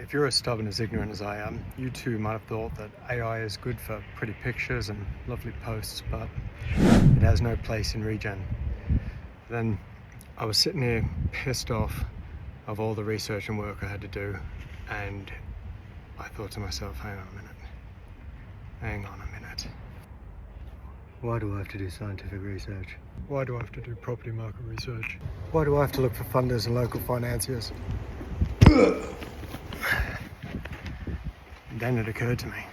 If you're as stubborn as ignorant as I am, you too might have thought that AI is good for pretty pictures and lovely posts, but it has no place in Regen. Then I was sitting here pissed off of all the research and work I had to do, and I thought to myself, hang on a minute. Why do I have to do scientific research? Why do I have to do property market research? Why do I have to look for funders and local financiers? And then it occurred to me,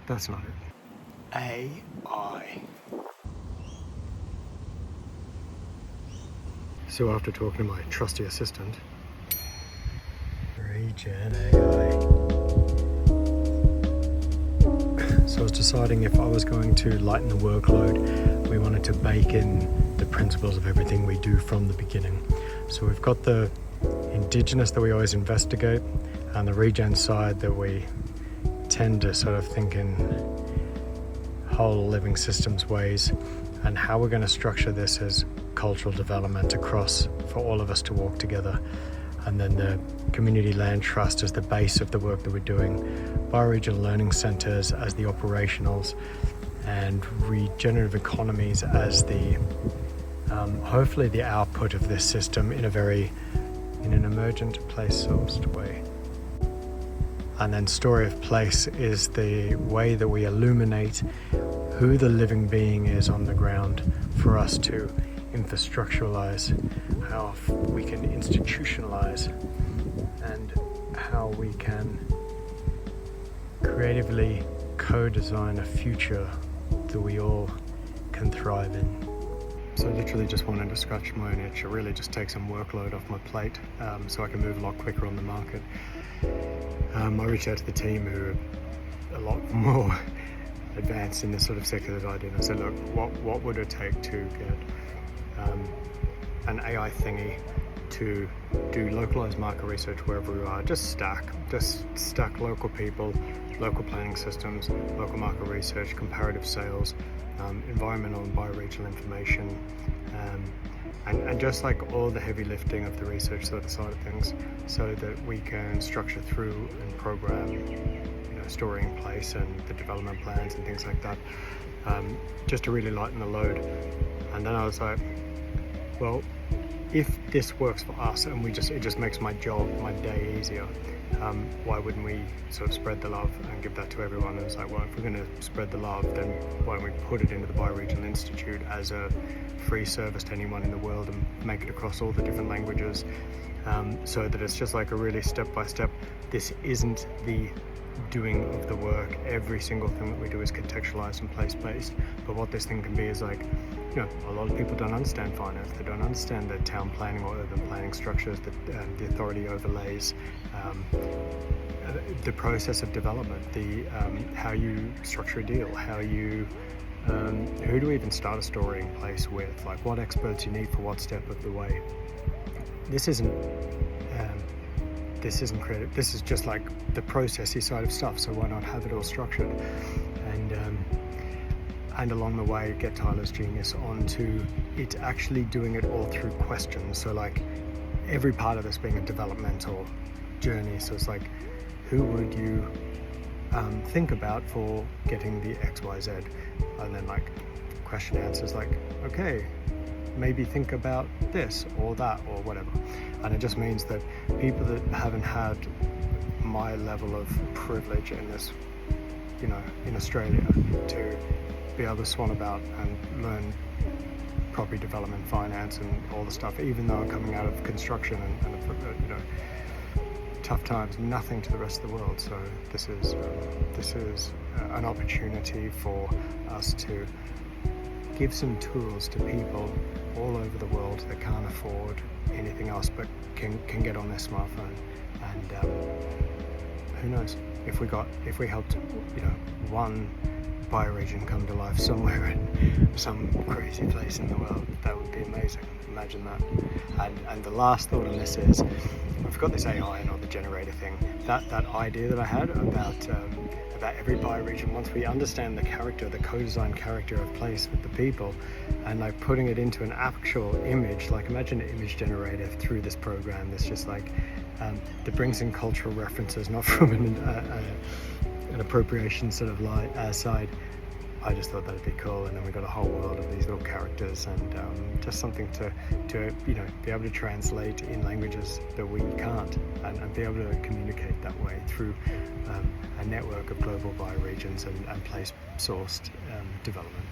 that's not it. AI. So after talking to my trusty assistant, Regen AI. So I was deciding if I was going to lighten the workload, we wanted to bake in the principles of everything we do from the beginning. So we've got the indigenous that we always investigate, and the regen side that we tend to sort of think in whole living systems ways, and how we're going to structure this as cultural development across for all of us to walk together. And then the community land trust as the base of the work that we're doing, bioregional learning centers as the operationals, and regenerative economies as the hopefully the output of this system in an emergent place sourced way. And then story of place is the way that we illuminate who the living being is on the ground for us to infrastructuralize, how we can institutionalize, and how we can creatively co-design a future that we all can thrive in. So I literally just wanted to scratch my own itch, really just take some workload off my plate so I can move a lot quicker on the market. I reached out to the team who are a lot more advanced in this sort of sector that I did. I said, look, what would it take to get an AI thingy to do localized market research wherever we are, just stack local people, local planning systems, local market research, comparative sales, environmental and bioregional information, and just like all the heavy lifting of the research sort of side of things, so that we can structure through and program, storing in place and the development plans and things like that, just to really lighten the load. And then I was like, well, if this works for us and it just makes my day easier, why wouldn't we sort of spread the love and give that to everyone? And it's like, well, if we're going to spread the love, then why don't we put it into the Bioregional Institute as a free service to anyone in the world and make it across all the different languages, so that it's just like a really step-by-step. This isn't the doing of the work. Every single thing that we do is contextualized and place-based, but what this thing can be is like, a lot of people don't understand finance, they don't understand the town planning or urban planning structures, that the authority overlays, the process of development, the how you structure a deal, how you who do we even start a storing place with, like what experts you need for what step of the way. This isn't creative, this is just like the processy side of stuff, so why not have it all structured, and along the way get Tyler's genius onto it actually doing it all through questions. So like every part of this being a developmental journey, so it's like, who would you think about for getting the XYZ, and then like question answers like, okay, maybe think about this or that or whatever. And it just means that people that haven't had my level of privilege in this, in Australia, to be able to swan about and learn property development, finance and all the stuff, even though I'm coming out of construction and tough times, nothing to the rest of the world. So this is an opportunity for us to give some tools to people all over the world that can't afford anything else but can get on their smartphone. And who knows, if we helped one bioregion come to life somewhere in some crazy place in the world, that would be amazing. Imagine that. And the last thought on this is, I've got this AI and all the generator thing, that idea that I had about that every bioregion, once we understand the character, the co-design character of place with the people, and like putting it into an actual image, like imagine an image generative through this program that's just like that brings in cultural references, not from an appropriation sort of side. I just thought that'd be cool, and then we got a whole world of these little characters, and just something to be able to translate in languages that we can't, and be able to communicate that way through a network of global bioregions and place-sourced development.